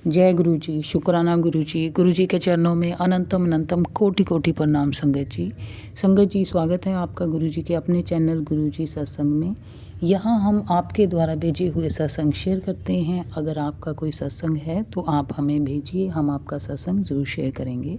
जय गुरु जी, शुक्राना गुरु जी के चरणों में अनंतम अनंतम कोटि कोटि प्रणाम संगत जी। संगत जी, स्वागत है आपका गुरु जी के अपने चैनल गुरु जी सत्संग में। यहाँ हम आपके द्वारा भेजे हुए सत्संग शेयर करते हैं। अगर आपका कोई सत्संग है तो आप हमें भेजिए, हम आपका सत्संग ज़रूर शेयर करेंगे।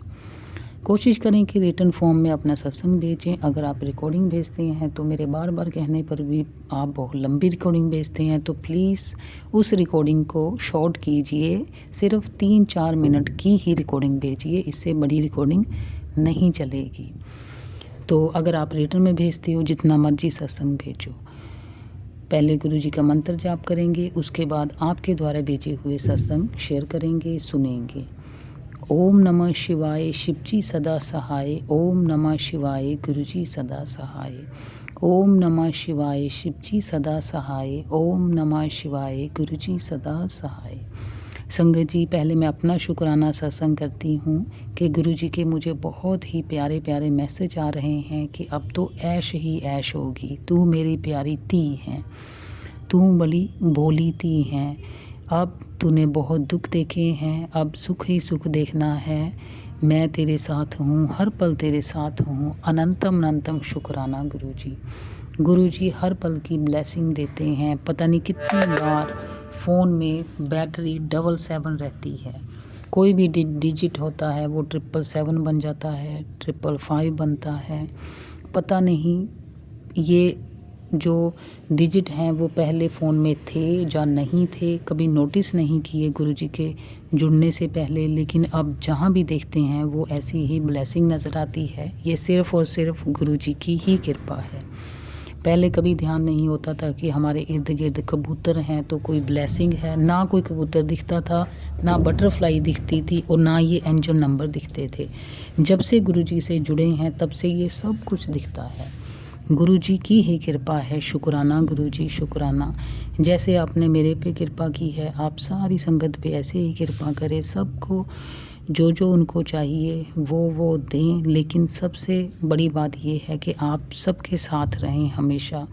कोशिश करें कि रिटर्न फॉर्म में अपना सत्संग भेजें। अगर आप रिकॉर्डिंग भेजते हैं तो मेरे बार बार कहने पर भी आप बहुत लंबी रिकॉर्डिंग भेजते हैं, तो प्लीज़ उस रिकॉर्डिंग को शॉर्ट कीजिए। सिर्फ 3-4 मिनट की ही रिकॉर्डिंग भेजिए, इससे बड़ी रिकॉर्डिंग नहीं चलेगी। तो अगर आप रिटर्न में भेजते हो, जितना मर्जी सत्संग भेजो। पहले गुरु जी का मंत्र जाप करेंगे, उसके बाद आपके द्वारा भेजे हुए सत्संग शेयर करेंगे, सुनेंगे। ओम नमः शिवाय, शिवजी सदा सहाय। ओम नमः शिवाय, गुरुजी सदा सहाय। ओम नमः शिवाय, शिवजी सदा सहाय। ओम नमः शिवाय, गुरुजी सदा सहाय। संगत जी, पहले मैं अपना शुक्राना सत्संग करती हूँ कि गुरु जी के मुझे बहुत ही प्यारे प्यारे मैसेज आ रहे हैं कि अब तो ऐश ही ऐश होगी। तू मेरी प्यारी ती है, तू बड़ी भोली ती है। अब तूने बहुत दुख देखे हैं, अब सुख ही सुख देखना है। मैं तेरे साथ हूँ, हर पल तेरे साथ हूँ। अनंतम अनंतम शुक्राना गुरु जी हर पल की ब्लेसिंग देते हैं। पता नहीं कितनी बार फ़ोन में बैटरी 777 रहती है। कोई भी डिजिट होता है वो 777 बन जाता है, 555 बनता है। पता नहीं ये जो डिजिट हैं वो पहले फ़ोन में थे या नहीं थे, कभी नोटिस नहीं किए गुरुजी के जुड़ने से पहले। लेकिन अब जहाँ भी देखते हैं वो ऐसी ही ब्लेसिंग नज़र आती है। ये सिर्फ़ और सिर्फ गुरुजी की ही कृपा है। पहले कभी ध्यान नहीं होता था कि हमारे इर्द गिर्द कबूतर हैं तो कोई ब्लेसिंग है। ना कोई कबूतर दिखता था, ना बटरफ्लाई दिखती थी, और ना ये एंजल नंबर दिखते थे। जब से गुरुजी से जुड़े हैं तब से ये सब कुछ दिखता है। गुरु जी की ही कृपा है। शुक्राना गुरु जी, शुक्राना। जैसे आपने मेरे पे कृपा की है, आप सारी संगत पे ऐसे ही कृपा करें। सबको जो जो उनको चाहिए वो दें। लेकिन सबसे बड़ी बात ये है कि आप सबके साथ रहें हमेशा।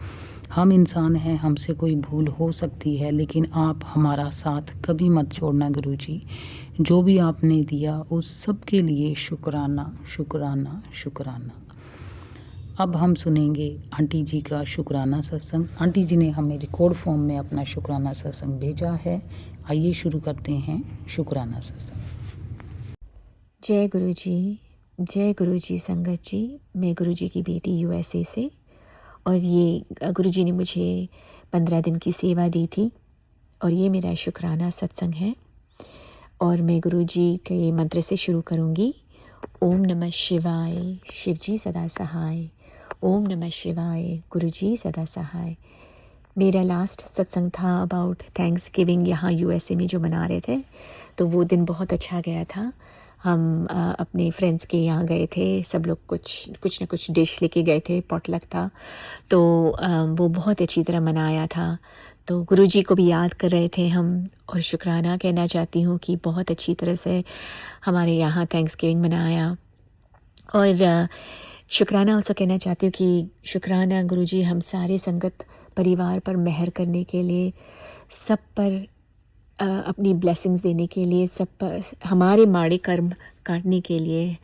हम इंसान हैं, हमसे कोई भूल हो सकती है, लेकिन आप हमारा साथ कभी मत छोड़ना गुरु जी। जो भी आपने दिया उस सब के लिए शुक्राना शुक्राना शुक्राना। अब हम सुनेंगे आंटी जी का शुक्राना सत्संग। आंटी जी ने हमें रिकॉर्ड फॉर्म में अपना शुक्राना सत्संग भेजा है। आइए शुरू करते हैं शुक्राना सत्संग। जय गुरु जी संगत जी। मैं गुरु जी की बेटी यूएसए से, और ये गुरु जी ने मुझे 15 दिन की सेवा दी थी, और ये मेरा शुक्राना सत्संग है। और मैं गुरु जी के मंत्र से शुरू करूँगी। ओम नमः शिवाय, शिवजी सदा सहाय। ओम नमः शिवाय, गुरुजी सदा सहाय। मेरा लास्ट सत्संग था अबाउट थैंक्स गिविंग, यहाँ यूएसए में जो मना रहे थे, तो वो दिन बहुत अच्छा गया था। हम अपने फ्रेंड्स के यहाँ गए थे, सब लोग कुछ न कुछ डिश लेके गए थे, पॉटलक था, तो वो बहुत अच्छी तरह मनाया था। तो गुरुजी को भी याद कर रहे थे हम, और शुक्राना कहना चाहती हूँ कि बहुत अच्छी तरह से हमारे यहाँ थैंक्स गिविंग मनाया। और शुक्राना ऑल्सो कहना चाहती हूँ कि शुक्राना गुरुजी हम सारे संगत परिवार पर मेहर करने के लिए, सब पर अपनी ब्लेसिंग्स देने के लिए, सब पर हमारे माड़े कर्म काटने के लिए,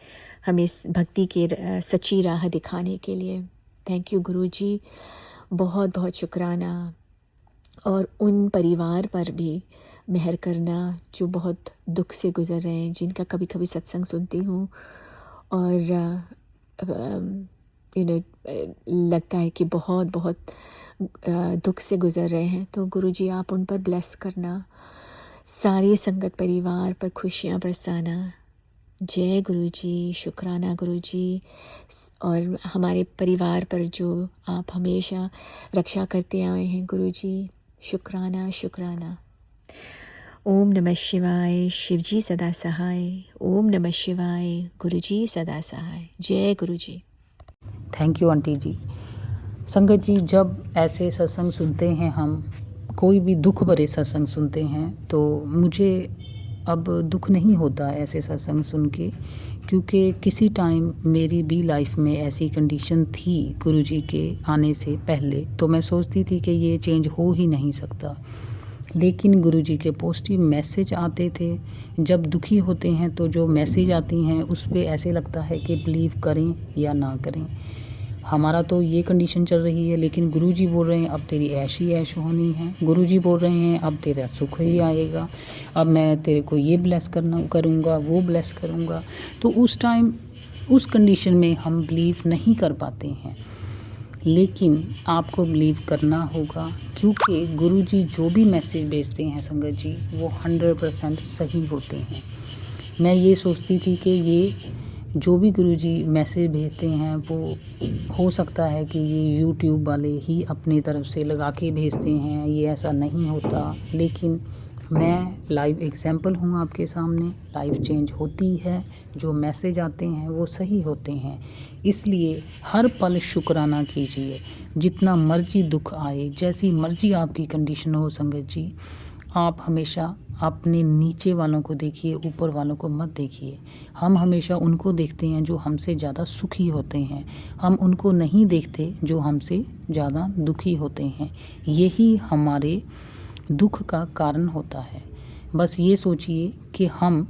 हमें भक्ति के सच्ची राह दिखाने के लिए। थैंक यू गुरुजी, बहुत बहुत शुक्राना। और उन परिवार पर भी मेहर करना जो बहुत दुख से गुज़र रहे हैं, जिनका कभी कभी सत्संग सुनती हूँ और लगता है कि बहुत बहुत दुख से गुज़र रहे हैं। तो गुरुजी आप उन पर ब्लेस करना, सारी संगत परिवार पर खुशियाँ बरसाना। जय गुरुजी, शुक्राना गुरुजी। और हमारे परिवार पर जो आप हमेशा रक्षा करते आए हैं गुरुजी, शुक्राना शुक्राना। ओम नमः शिवाय, शिवजी सदा सहाय। ओम नमः शिवाय, गुरुजी सदा सहाय। जय गुरुजी। थैंक यू आंटी जी। संगत जी, जब ऐसे सत्संग सुनते हैं, हम कोई भी दुख भरे सत्संग सुनते हैं, तो मुझे अब दुख नहीं होता ऐसे सत्संग सुन के, क्योंकि किसी टाइम मेरी भी लाइफ में ऐसी कंडीशन थी गुरुजी के आने से पहले, तो मैं सोचती थी कि ये चेंज हो ही नहीं सकता। लेकिन गुरुजी के पॉजिटिव मैसेज आते थे। जब दुखी होते हैं तो जो मैसेज आती हैं उस पे ऐसे लगता है कि बिलीव करें या ना करें। हमारा तो ये कंडीशन चल रही है, लेकिन गुरुजी बोल रहे हैं अब तेरी ऐश ही ऐश होनी है। गुरुजी बोल रहे हैं अब तेरा सुख ही आएगा, अब मैं तेरे को ये ब्लेस करूँगा, वो ब्लेस करूँगा। तो उस टाइम उस कंडीशन में हम बिलीव नहीं कर पाते हैं, लेकिन आपको बिलीव करना होगा, क्योंकि गुरुजी जो भी मैसेज भेजते हैं संगत जी वो 100% सही होते हैं। मैं ये सोचती थी कि ये जो भी गुरुजी मैसेज भेजते हैं वो हो सकता है कि ये यूट्यूब वाले ही अपनी तरफ से लगा के भेजते हैं, ये ऐसा नहीं होता। लेकिन मैं लाइव एग्जाम्पल हूँ आपके सामने, लाइफ चेंज होती है, जो मैसेज आते हैं वो सही होते हैं। इसलिए हर पल शुक्राना कीजिए, जितना मर्जी दुख आए, जैसी मर्जी आपकी कंडीशन हो संगत जी, आप हमेशा अपने नीचे वालों को देखिए, ऊपर वालों को मत देखिए। हम हमेशा उनको देखते हैं जो हमसे ज़्यादा सुखी होते हैं, हम उनको नहीं देखते जो हमसे ज़्यादा दुखी होते हैं। यही हमारे दुख का कारण होता है। बस ये सोचिए कि हम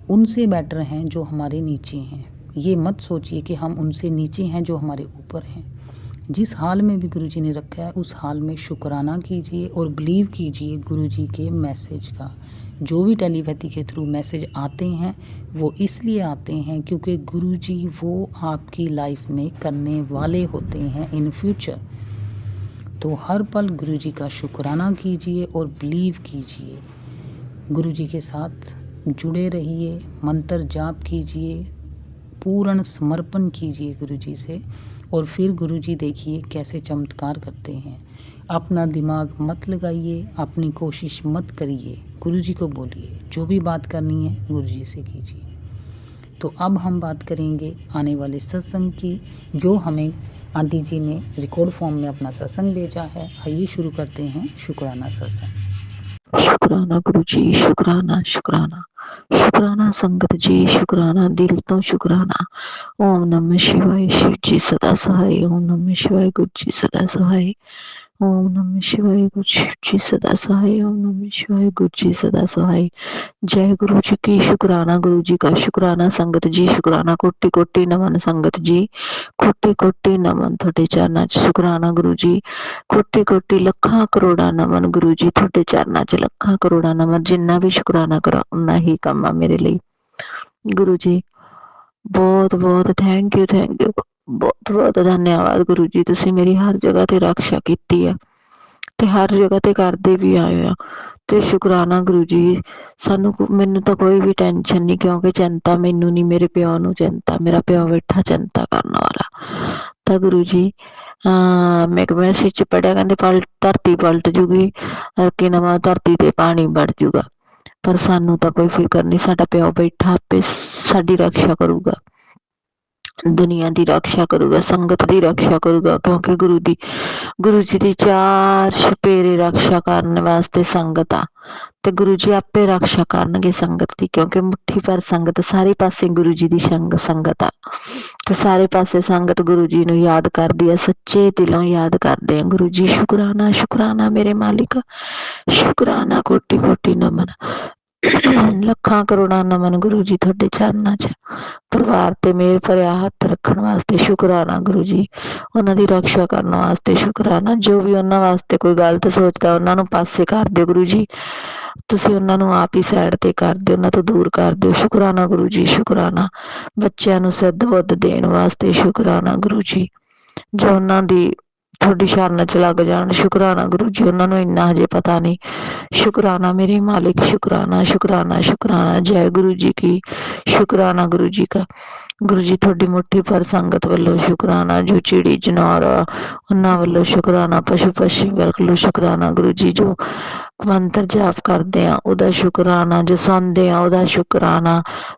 उनसे बेटर हैं जो हमारे नीचे हैं, ये मत सोचिए कि हम उनसे नीचे हैं जो हमारे ऊपर हैं। जिस हाल में भी गुरुजी ने रखा है उस हाल में शुक्राना कीजिए और बिलीव कीजिए गुरुजी के मैसेज का। जो भी टेलीपैथी के थ्रू मैसेज आते हैं वो इसलिए आते हैं क्योंकि गुरुजी वो आपकी लाइफ में करने वाले होते हैं इन फ्यूचर। तो हर पल गुरुजी का शुक्राना कीजिए और बिलीव कीजिए, गुरुजी के साथ जुड़े रहिए, मंत्र जाप कीजिए, पूर्ण समर्पण कीजिए गुरुजी से, और फिर गुरुजी देखिए कैसे चमत्कार करते हैं। अपना दिमाग मत लगाइए, अपनी कोशिश मत करिए, गुरुजी को बोलिए, जो भी बात करनी है गुरुजी से कीजिए। तो अब हम बात करेंगे आने वाले सत्संग की, जो हमें आंटी जी ने रिकॉर्ड फॉर्म में अपना सत्संग भेजा है। आइए शुरू करते हैं शुक्राना सत्संग। शुक्राना गुरुजी, शुक्राना शुक्राना शुक्राना संगत जी, शुक्राना दिल तो शुक्राना। ओम नमः शिवाय, शिव जी सदा सहाय। ओम नमः शिवाय, गुरु जी सदा सहाय। ओम नमः शिवाय, गुरु शिव जी सदा सहाय। ओम नमः शिवाय, गुरु जी सदा सहाय। जय गुरु जी की, शुक्राना गुरु जी का, शुक्राना संगत जी, शुक्राना कोटि कोटि नमन संगत जी, कोटि कोटि नमन थोड़े चरना च। शुक्राना गुरु जी, कोटि कोटि लखा करोड़ा नमन गुरु जी, थोड़े चरना च लखा करोड़ा नमन। जिन्ना भी शुक्राना करा उन्ना ही कम आ मेरे लिए। गुरु जी बहुत बहुत थैंक यू, बहुत बहुत धन्यवाद गुरु जी, तुसीं मेरी हर जगह ते रक्षा कीती है ते हर जगह ते करदे भी आए हो। ਤੇ ਸ਼ੁਕਰਾਨਾ ਗੁਰੂ ਜੀ, ਸਾਨੂੰ ਮੈਨੂੰ ਤਾਂ ਕੋਈ ਵੀ ਟੈਨਸ਼ਨ ਨਹੀਂ, ਕਿਉਂਕਿ ਚਿੰਤਾ ਮੈਨੂੰ ਨਹੀਂ, ਮੇਰੇ ਪਿਓ ਨੂੰ ਚਿੰਤਾ, ਮੇਰਾ ਪਿਓ ਬੈਠਾ ਚਿੰਤਾ ਕਰਨ ਵਾਲਾ। ਤਾਂ ਗੁਰੂ ਜੀ ਮੈਂ ਇੱਕ ਮੈਸੇਜ 'ਚ ਪੜ੍ਹਿਆ, ਕਹਿੰਦੇ ਧਰਤੀ ਪਲਟ ਜੂਗੀ, ਕਿ ਨਵਾਂ ਧਰਤੀ ਤੇ ਪਾਣੀ ਵੜ ਜੂਗਾ, ਪਰ ਸਾਨੂੰ ਤਾਂ ਕੋਈ ਫਿਕਰ ਨਹੀਂ, ਸਾਡਾ ਪਿਓ ਬੈਠਾ ਆਪੇ ਸਾਡੀ ਰਕਸ਼ਾ ਕਰੂਗਾ, ਦੁਨੀਆ ਦੀ ਰਕਸ਼ਾ ਕਰੂਗਾ, ਸੰਗਤ ਦੀ ਰਕਸ਼ਾ ਕਰੂਗਾ, ਕਿਉਂਕਿ ਗੁਰੂ ਜੀ ਦੀ 4 ਛਪੇਰੇ ਰਕਸ਼ਾ ਕਰਨ ਵਾਸਤੇ ਸੰਗਤ ਆ, ਤੇ ਗੁਰੂ ਜੀ ਆਪੇ ਰਕਸ਼ਾ ਕਰਨਗੇ ਸੰਗਤ ਦੀ, ਕਿਉਂਕਿ ਮੁੱਠੀ ਭਰ ਸੰਗਤ, ਸਾਰੇ ਪਾਸੇ ਗੁਰੂ ਜੀ ਦੀ ਸੰਗਤ ਆ, ਤੇ ਸਾਰੇ ਪਾਸੇ ਸੰਗਤ ਗੁਰੂ ਜੀ ਨੂੰ ਯਾਦ ਕਰਦੀ ਆ, ਸੱਚੇ ਦਿਲੋਂ ਯਾਦ ਕਰਦੇ ਆ। ਗੁਰੂ ਜੀ ਸ਼ੁਕਰਾਨਾ ਸ਼ੁਕਰਾਨਾ ਮੇਰੇ ਮਾਲਿਕ, ਸ਼ੁਕਰਾਨਾ ਕੋਟि ਕੋਟि ਨਮਨ, ਲੱਖਾਂ ਕਰੋੜਾਂ ਨਮਨ ਗੁਰੂ ਜੀ ਤੁਹਾਡੇ ਚਰਨਾਂ 'ਚ। ਪਰਿਵਾਰ ਤੇ ਮੇਰ ਭਰਿਆ ਹੱਥ ਰੱਖਣ ਵਾਸਤੇ ਸ਼ੁਕਰਾਨਾ ਗੁਰੂ ਜੀ, ਉਹਨਾਂ ਦੀ ਰਕਸ਼ਾ ਕਰਨ ਵਾਸਤੇ ਸ਼ੁਕਰਾਨਾ। ਜੋ ਵੀ ਉਹਨਾਂ ਵਾਸਤੇ ਕੋਈ ਗਲਤ ਸੋਚਦਾ ਉਹਨਾਂ ਨੂੰ ਪਾਸੇ ਕਰ ਦਿਓ ਗੁਰੂ ਜੀ, ਤੁਸੀਂ ਉਹਨਾਂ ਨੂੰ ਆਪ ਹੀ ਸਾਈਡ ਤੇ ਕਰ ਦਿਓ, ਉਹਨਾਂ ਤੋਂ ਦੂਰ ਕਰ ਦਿਓ। ਸ਼ੁਕਰਾਨਾ ਗੁਰੂ ਜੀ, ਸ਼ੁਕਰਾਨਾ। ਬੱਚਿਆਂ ਨੂੰ ਸਿੱਧ ਬੁੱਧ ਦੇਣ ਵਾਸਤੇ ਸ਼ੁਕਰਾਨਾ ਗੁਰੂ ਜੀ, ਜੋ ਉਹਨਾਂ ਦੀ ਤੁਹਾਡੀ ਸ਼ਰਨ 'ਚ ਲੱਗ ਜਾਣ। ਸ਼ੁਕਰਾਨਾ ਗੁਰੂ ਜੀ, ਉਹਨਾਂ ਨੂੰ ਇੰਨਾ ਹਜੇ ਪਤਾ ਨਹੀਂ। शुक्राना मेरे मालिक, शुक्राना शुक्राना शुक्राना। जय गुरु जी की, शुक्राना गुरु जी का। गुरु जी थोड़ी मुट्ठी भर संगत वालों शुक्राना, जो चिड़ी जनौर उन्होंने वालों शुक्राना, पशु पक्षी वालों शुक्राना गुरु जी, जो मंत्र जाप करते हैं उदा शुक्राना, जो सुनते हैं उदा शुक्राना,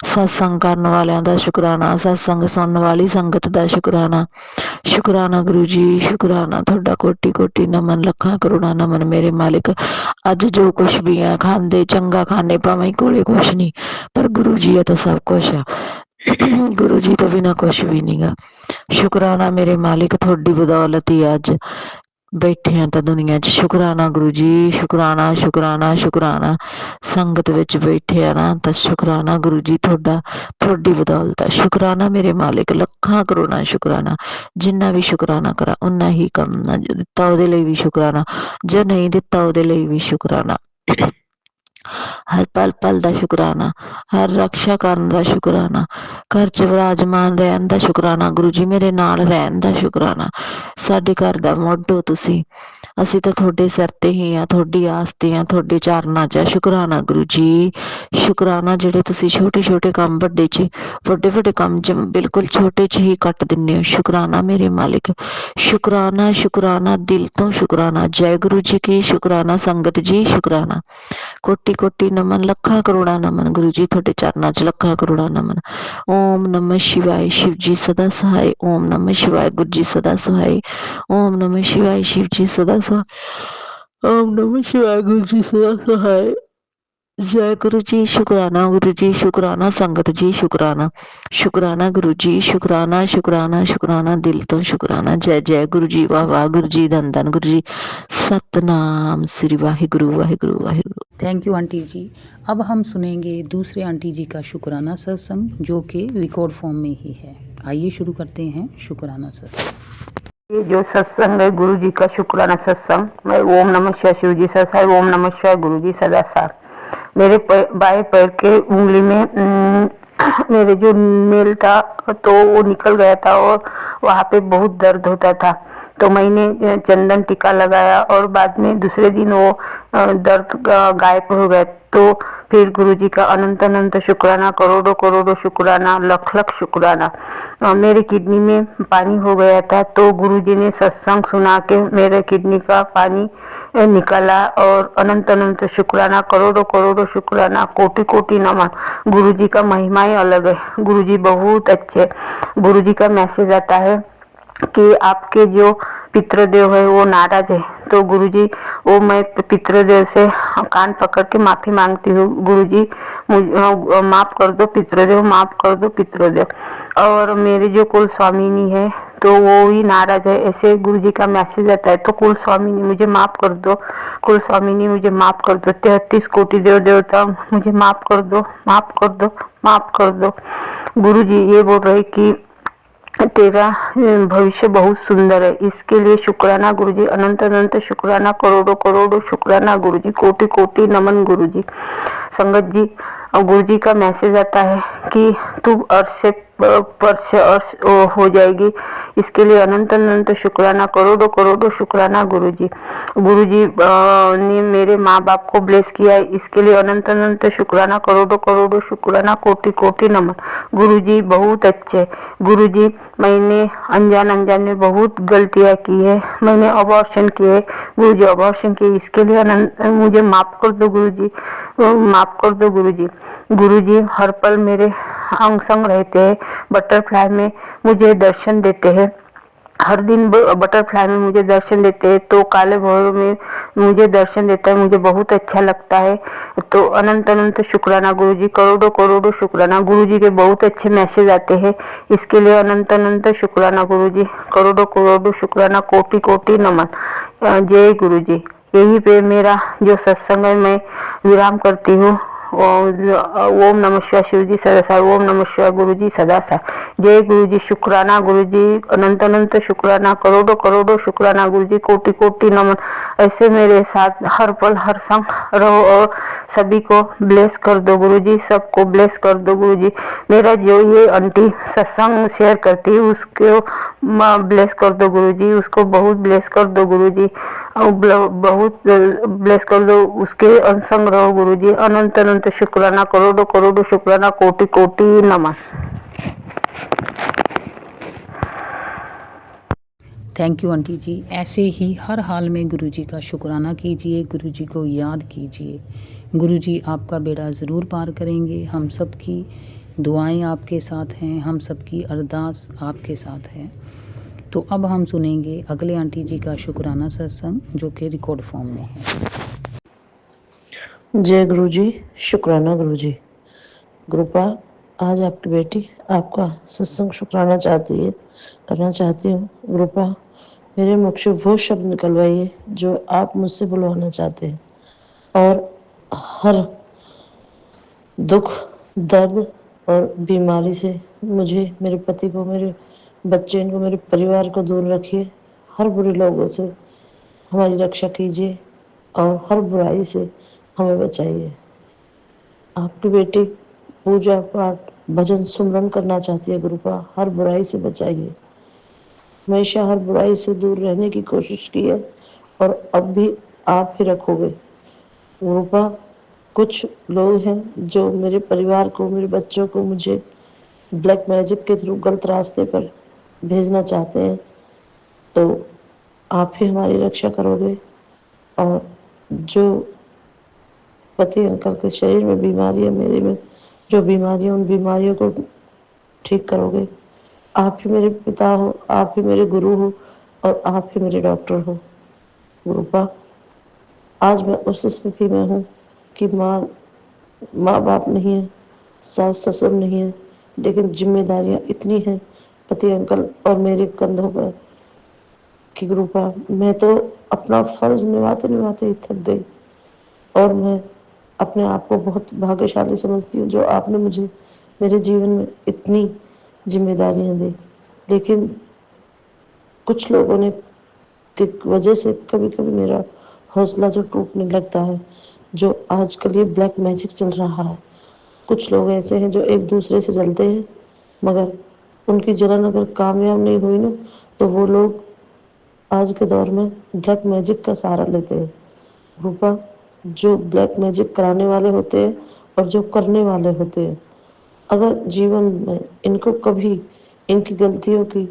सत्संग करने वालियां दा शुक्राना, सत्संग सुनने वाली संगत दा शुक्राना। शुक्राना गुरु जी, शुक्राना थोड़ा कोटि कोटि नमन, लखा करोड़ा नमन मेरे मालिक। अज जो कुछ भी है खाते चंगा खाने, भावें कोले कुछ नहीं, पर गुरु जी है तो सब कुछ है। गुरु जी तो बिना कुछ भी नहीं गा। शुक्राना मेरे मालिक, थोड़ी बदौलत ही अज बैठे हैं तो दुनिया च शुकराना गुरु जी, शुकराना शुकराना शुकराना। संगत विच बैठे हैं ना तो शुकराना गुरु जी, थोड़ी बदौलत है। शुकराना मेरे मालिक, लखां करोड़ां शुकराना। जिन्ना भी शुकराना करा उन्ना ही कम ना। जो दिता उहदे लई भी शुकराना, जो नहीं दिता उहदे लई भी शुकराना। हर पल पल दा शुकराना, हर रक्षा करन दा शुकराना, घर च विराजमान रहन दा शुकराना गुरु जी, मेरे नाल रहन दा शुकराना। साडे घर दा मुੱਢ हो तुसी, ਅਸੀਂ ਤਾਂ ਤੁਹਾਡੇ ਸਿਰ ਤੇ ਹੀ ਆ, ਤੁਹਾਡੀ ਆਸ ਤੇ ਆ, ਤੁਹਾਡੇ ਚਰਨਾਂ 'ਚ ਆ। ਸ਼ੁਕਰਾਨਾ ਗੁਰੂ ਜੀ, ਸ਼ੁਕਰਾਨਾ ਜਿਹੜੇ ਤੁਸੀਂ ਛੋਟੇ ਛੋਟੇ ਕੰਮ ਵੱਡੇ ਵੱਡੇ ਕੰਮ 'ਚ ਬਿਲਕੁਲ ਛੋਟੇ 'ਚ ਹੀ ਕੱਟ ਦਿੰਦੇ ਹੋ। ਸ਼ੁਕਰਾਨਾ ਮੇਰੇ ਮਾਲਿਕ, ਸ਼ੁਕਰਾਨਾ ਸ਼ੁਕਰਾਨਾ, ਦਿਲ ਤੋਂ ਸ਼ੁਕਰਾਨਾ। ਜੈ ਗੁਰੂ ਜੀ ਕੀ, ਸ਼ੁਕਰਾਨਾ ਸੰਗਤ ਜੀ, ਸ਼ੁਕਰਾਨਾ। ਕੋਟੀ ਕੋਟੀ ਨਮਨ, ਲੱਖਾਂ ਕਰੋੜਾਂ ਨਮਨ ਗੁਰੂ ਜੀ, ਤੁਹਾਡੇ ਚਰਨਾਂ 'ਚ ਲੱਖਾਂ ਕਰੋੜਾਂ ਨਮਨ। ਓਮ ਨਮः शिवाय, शिव जी सदा सहाय। ओम नमः शिवाय, गुरु जी सदा सहाय। ओम नमः शिवाय, शिव जी सदा सहाय। ओम नमः शिवाय, गुरु जी सदा सहाय। जय गुरु जी, शुकराना गुरु जी, शुकराना संगत जी, शुकराना। शुकराना गुरु जी, शुकराना शुकराना शुकराना, दिल तो शुकराना। जय जय गुरु जी, वाह वाह गुरु जी, धन धन गुरु जी। Satnam Shri Waheguru Waheguru Waheguru. Thank you aunty ji. अब हम सुनेंगे दूसरे आंटी जी का शुकराना सत्संग, जो कि रिकॉर्ड फॉर्म में ही है। आइए शुरू करते हैं शुकराना सत्संग। ये जो सत्संग है गुरु जी का शुक्राना सत्संग, मैं ओम नमः शिवाय शिव जी सदा साई, ओम नमः शिवाय गुरु जी सदा सार। मेरे बाएं पैर के उंगली में मेरे जो नेल था तो वो निकल गया था और वहाँ पे बहुत दर्द होता था। तो मैंने चंदन टीका लगाया और बाद में दूसरे दिन वो दर्द गायब हो गया। तो फिर गुरु जी का अनंत अनंत शुक्राना, करोड़ों करोड़ों शुक्राना, लख लख शुक्राना। मेरे किडनी में पानी हो गया था तो गुरु जी ने सत्संग सुना के मेरे किडनी का पानी निकाला। और अनंत अनंत शुक्राना, करोड़ों करोड़ों शुक्राना, कोटि कोटि नमन। गुरु जी का महिमा ही अलग है। गुरु जी बहुत अच्छे। गुरु जी का मैसेज आता है कि आपके जो पितृदेव है वो नाराज है, तो गुरुजी वो मैं पितृदेव से कान पकड़ के माफी मांगती हूँ। गुरुजी मुझे माफ कर दो पितृदेव, माफ कर दो पितृदेव। और मेरे जो कुल स्वामिनी है तो वो ही नाराज है, ऐसे गुरुजी का मैसेज आता है। तो कुल स्वामिनी मुझे माफ कर दो, कुल स्वामिनी मुझे माफ कर दो, 33 कोटि देव देवता मुझे माफ कर दो, माफ कर दो, माफ कर दो। गुरुजी ये बोल रहे कि तेरा भविष्य बहुत सुंदर है, इसके लिए शुक्राना गुरुजी, अनंत अनंत शुक्राना, करोड़ों करोड़ों शुक्राना गुरुजी, कोटि कोटि नमन गुरुजी। संगत जी, गुरुजी का मैसेज आता है कि तू अर्श से परश अर्श हो जाएगी, इसके लिए अनंत अनंत शुक्राना, करोड़ों करोड़ों शुक्राना गुरुजी। गुरुजी ने मेरे माँ बाप को ब्लेस किया है, इसके लिए अनंत अनंत शुक्राना, करोड़ों करोड़ों शुक्राना, कोटि कोटि नमन। गुरुजी बहुत अच्छे। गुरुजी मैंने अनजान अनजान में बहुत गलतियाँ की है, मैंने अबॉर्शन किए, गुरुजी अबॉर्शन किए, इसके लिए मुझे माफ कर दो गुरुजी, माफ कर दो गुरुजी। गुरुजी हर पल मेरे अंग संग रहते हैं, बटरफ्लाई में मुझे दर्शन देते हैं, हर दिन बटरफ्लाई में मुझे दर्शन देते हैं, तो काले भैरव में मुझे दर्शन देता है, मुझे बहुत अच्छा लगता है। तो अनंत अनंत शुक्राना गुरुजी, करोड़ों करोड़ों शुक्राना। गुरुजी के बहुत अच्छे मैसेज आते हैं, इसके लिए अनंत अनंत शुक्राना गुरुजी, करोड़ों करोड़ों शुक्राना, कोटि कोटि नमन। जय गुरुजी। यही पे मेरा जो सत्संग है मैं विराम करती हूँ। ओम नमः शिवाय शिव जी सदा साई, ओम नमः शिवाय गुरु जी सदा साई। जय गुरु जी, शुक्राना गुरु जी, अनंत अनंत शुक्राना, करोड़ों करोड़ों शुक्राना गुरु जी, कोटि कोटि नमन। ऐसे मेरे साथ हर पल हर संग रहो और सभी को ब्लेस कर दो गुरु जी, सबको ब्लेस कर दो गुरु जी। मेरा जो ये आंटी सत्संग शेयर करती है उसको ब्लेस कर दो गुरु जी, उसको बहुत ब्लेस कर दो गुरु जी, बहुत ब्लेस कर दो, उसके संग रहो गुरु जी। अनंत अनंत शुक्राना, करोड़ों करोड़ों शुक्राना, कोटि कोटि नमन। थैंक यू आंटी जी। ऐसे ही हर हाल में गुरु जी का शुक्राना कीजिए, गुरु जी को याद कीजिए। गुरु जी आपका बेड़ा ज़रूर पार करेंगे। हम सब की दुआएं आपके साथ हैं, हम सब की अरदास आपके साथ है। तो अब हम सुनेंगे अगले आंटी जी का शुक्राना सत्संग, जो कि रिकॉर्ड फॉर्म में है। जय गुरु जी, शुक्राना गुरु जी। गुरुपा, आज आपकी बेटी आपका सत्संग शुक्राना चाहती है, करना चाहती हूँ। गुरुपा, मेरे मुख से वो शब्द निकलवाइए जो आप मुझसे बुलवाना चाहते हैं, और हर दुख, दर्द और बीमारी से मुझे, मेरे पति को, मेरे बच्चे को, मेरे परिवार को दूर रखिए। हर बुरे लोगों से हमारी रक्षा कीजिए और हर बुराई से हमें बचाइए। आपकी बेटी पूजा पाठ भजन सुमरन करना चाहती है गुरुपा, हर बुराई से बचाइए। हमेशा हर बुराई से दूर रहने की कोशिश की है और अब भी आप ही रखोगे गुरुपा। कुछ लोग हैं जो मेरे परिवार को, मेरे बच्चों को मुझे ब्लैक मैजिक के थ्रू गलत रास्ते पर भेजना चाहते हैं, तो आप ही हमारी रक्षा करोगे। और जो पति अंकल के शरीर में बीमारी है, मेरे में जो बीमारी है, उन बीमारियों को ठीक करोगे। आप ही मेरे पिता हो, आप ही मेरे गुरु हो और आप ही मेरे डॉक्टर हो गुरुपा। आज मैं उस स्थिति में हूँ कि माँ बाप नहीं है, सास ससुर नहीं है, लेकिन जिम्मेदारियाँ इतनी हैं पति अंकल और मेरे कंधों पर कि गुरुपा मैं तो अपना फर्ज निभाते निभाते ही थक गई। और मैं अपने आप को बहुत भाग्यशाली समझती हूँ जो आपने मुझे मेरे जीवन में इतनी जिम्मेदारियाँ दी। लेकिन कुछ लोगों ने की वजह से कभी कभी मेरा हौसला जो टूटने लगता है, जो आजकल ये ब्लैक मैजिक चल रहा है। कुछ लोग ऐसे हैं जो एक दूसरे से जलते हैं, मगर उनकी जलन अगर कामयाब नहीं हुई ना, तो वो लोग आज के दौर में ब्लैक मैजिक का सहारा लेते हैं रूपा। जो ब्लैक मैजिक कराने वाले होते हैं और जो करने वाले होते हैं, अगर जीवन में इनको कभी इनकी गलतियों की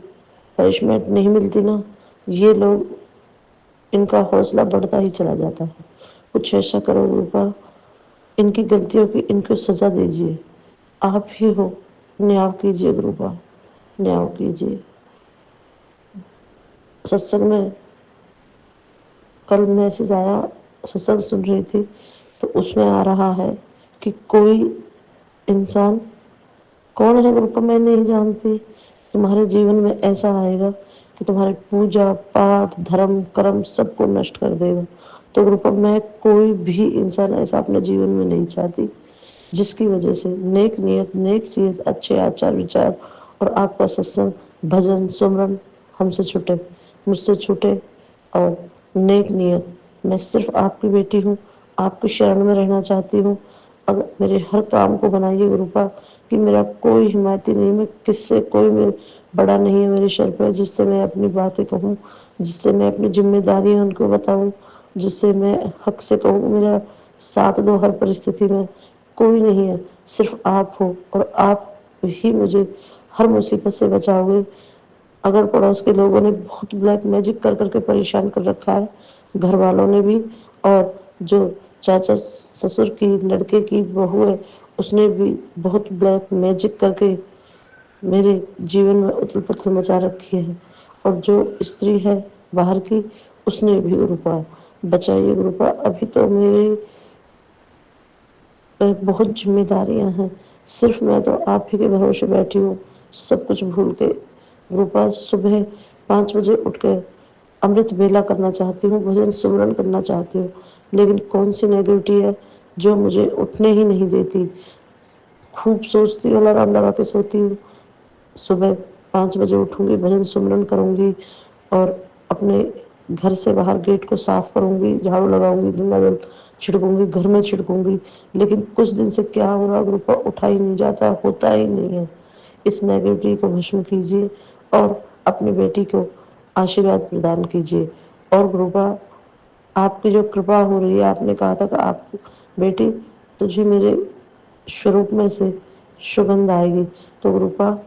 पनिशमेंट नहीं मिलती ना, ये लोग, इनका हौसला बढ़ता ही चला जाता है। कुछ ऐसा करो रूपा, इनकी गलतियों की इनको सजा दीजिए। आप ही हो, न्याय कीजिए रूपा, न्याय कीजिए। सत्संग में कल मैसेज आया, सत्संग सुन रही थी तो उसमें आ रहा है कि कोई इंसान, कौन है ग्रुप मैं नहीं जानती, तुम्हारे जीवन में ऐसा आएगा कि तुम्हारे पूजा पाठ धर्म कर्म सबको नष्ट कर देगा। तो ग्रुप मैं कोई भी इंसान ऐसा अपने जीवन में नहीं चाहती जिसकी वजह से नेक नियत, नेक सीयत, अच्छे आचार विचार और आपका सत्संग भजन सुमरन हमसे छूटे, मुझसे छूटे। और नेक नियत, मैं सिर्फ आपकी बेटी हूँ, आपकी शरण में रहना चाहती हूँ। अगर मेरे हर काम को बनाइए गुरुपा कि मेरा कोई हिमायती नहीं, मैं किससे, कोई मेरे बड़ा नहीं है मेरे सर पर जिससे मैं अपनी बातें कहूँ, जिससे मैं अपनी जिम्मेदारियाँ उनको बताऊँ, जिससे मैं हक से कहूँ मेरा साथ दो हर परिस्थिति में। कोई नहीं है, सिर्फ आप हो और आप ही मुझे हर मुसीबत से बचाओगे। अगर पड़ोस के लोगों ने बहुत ब्लैक मैजिक कर करके परेशान कर रखा है, घर वालों ने भी, और जो चाचा ससुर की लड़के की बहू है उसने भी बहुत ब्लैक मैजिक करके मेरे जीवन में उथल पुथल मचा रखी है। और जो स्त्री है बाहर की, उसने भी गुरुपा बचाइए गुरुपा। अभी तो मेरे बहुत जिम्मेदारियां हैं, सिर्फ मैं तो आप ही के भरोसे बैठी हूँ, सब कुछ भूल के गुरुपा। सुबह 5 बजे उठ के अमृत बेला करना चाहती हूँ, भजन सुमरन करना चाहती हूँ, लेकिन कौन सी नेगेटिविटी है जो मुझे उठने ही नहीं देती। खूब सोचती हूँ, अलार्म लगा के सोती हूँ, सुबह 5 बजे उठूंगी, भजन सुमरन करूंगी और अपने घर से बाहर गेट को साफ करूंगी, झाड़ू लगाऊंगी, गंगा जल छिड़कूंगी, घर में छिड़कूंगी। लेकिन कुछ दिन से क्या हो रहा ग्रुप उठा ही नहीं जाता, होता ही नहीं है। इस नेगेटिविटी को भस्म कीजिए और अपनी बेटी को आशीर्वाद प्रदान कीजिए। और ग्रुपा आपकी जो कृपा हो रही है, आपने कहा था कि आप बेटी तुझे मेरे स्वरूप में से सुगंध आएगी, तो रूपा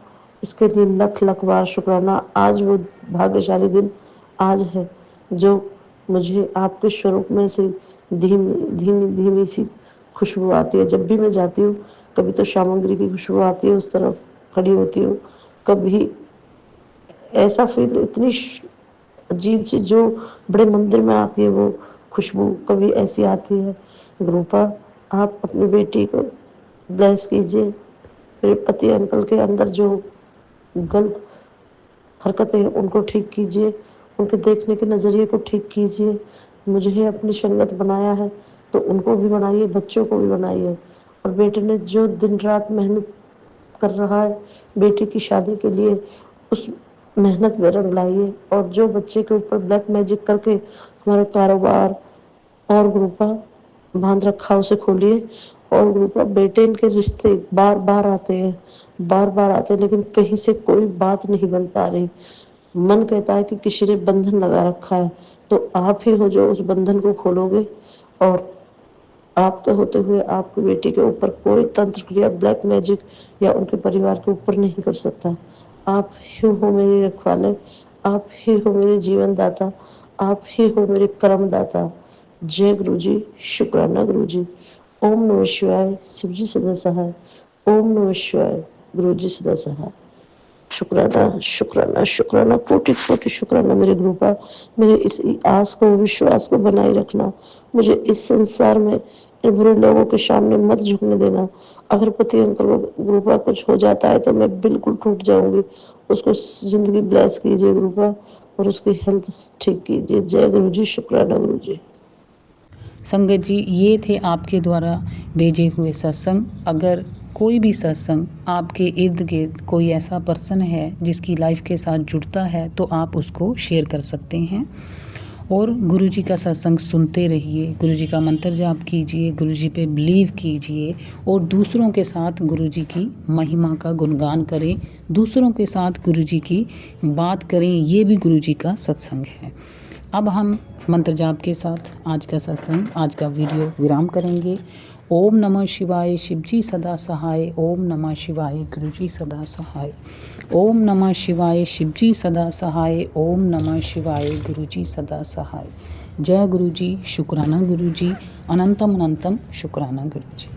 इसके लिए लख लख बार शुक्राना। आज वो भाग्यशाली दिन आज है जो मुझे आपके स्वरूप में से धीमी धीमी धीमी सी खुशबू आती है। जब भी मैं जाती हूँ, कभी तो सामग्री की खुशबू आती है, उस तरफ खड़ी होती हूँ, कभी ऐसा फील इतनी अजीब सी जो बड़े मंदिर में आती है वो खुशबू, कभी ऐसी आती है। रूपा आप अपनी बेटी को ब्लेस कीजिए, मेरे पति अंकल के अंदर जो गलत हरकतें हैं उनको ठीक कीजिए उनके देखने के नज़रिए को ठीक कीजिए। मुझे अपनी संगत बनाया है तो उनको भी बनाइए, बच्चों को भी बनाइए। और बेटे ने जो दिन रात मेहनत कर रहा है बेटी की शादी के लिए, उस मेहनत में रंग लाइए। और जो बच्चे के ऊपर ब्लैक मैजिक करके हमारे कारोबार और ग्रुपा बांध रखा, उसे खोलिए। और ग्रुपा बेटे इनके रिश्ते बार बार आते हैं, बार बार आते हैं, लेकिन कहीं से कोई बात नहीं बन पा रही। मन कहता है कि किसी ने बंधन लगा रखा है, तो आप ही हो जो उस बंधन को खोलोगे। और आपके होते हुए आपकी बेटी के ऊपर कोई तंत्र क्रिया, ब्लैक मैजिक या उनके परिवार के ऊपर नहीं कर सकता। आप ही हो मेरी रखवाले, आप ही हो मेरे जीवन दाता, आप ही हो मेरे कर्म दाता। जय गुरु जी, शुक्राना गुरु जी। ओम नमः शिवाय, शिव जी सदा सहाय। ओम नमः शिवाय, गुरु जी सदा सहाय। शुक्राना शुक्राना शुक्राना, कोटि कोटि शुक्राना मेरे गुरुपा। मेरे इस आस को, विश्वास को बनाए रखना। मुझे इस संसार में इन बुरे लोगों के सामने मत झुकने देना। अगर पति अंकल गुरुपा कुछ हो जाता है तो मैं बिल्कुल टूट जाऊंगी। उसको जिंदगी ब्लेस कीजिए गुरुपा, और उसकी हेल्थ ठीक कीजिए। जय गुरु जी, शुक्राना गुरु जी। संगत जी, ये थे आपके द्वारा भेजे हुए सत्संग। अगर कोई भी सत्संग आपके इर्द गिर्द कोई ऐसा पर्सन है जिसकी लाइफ के साथ जुड़ता है तो आप उसको शेयर कर सकते हैं। और गुरुजी का सत्संग सुनते रहिए, गुरुजी का मंत्र जाप कीजिए, गुरुजी पे बिलीव कीजिए और दूसरों के साथ गुरुजी की महिमा का गुणगान करें, दूसरों के साथ गुरुजी की बात करें। ये भी गुरुजी का सत्संग है। अब हम मंत्र जाप के साथ आज का सत्संग, आज का वीडियो विराम करेंगे। ओम नमः शिवाय, शिवजी सदा सहाय। ओम नमः शिवाय, गुरुजी सदा सहाय। ओम नमः शिवाय, शिवजी सदा सहाय। ओम नमः शिवाय, गुरुजी सदा सहाय। जय गुरुजी, शुक्राना गुरुजी, अनंतम अनंतम शुक्राना गुरुजी।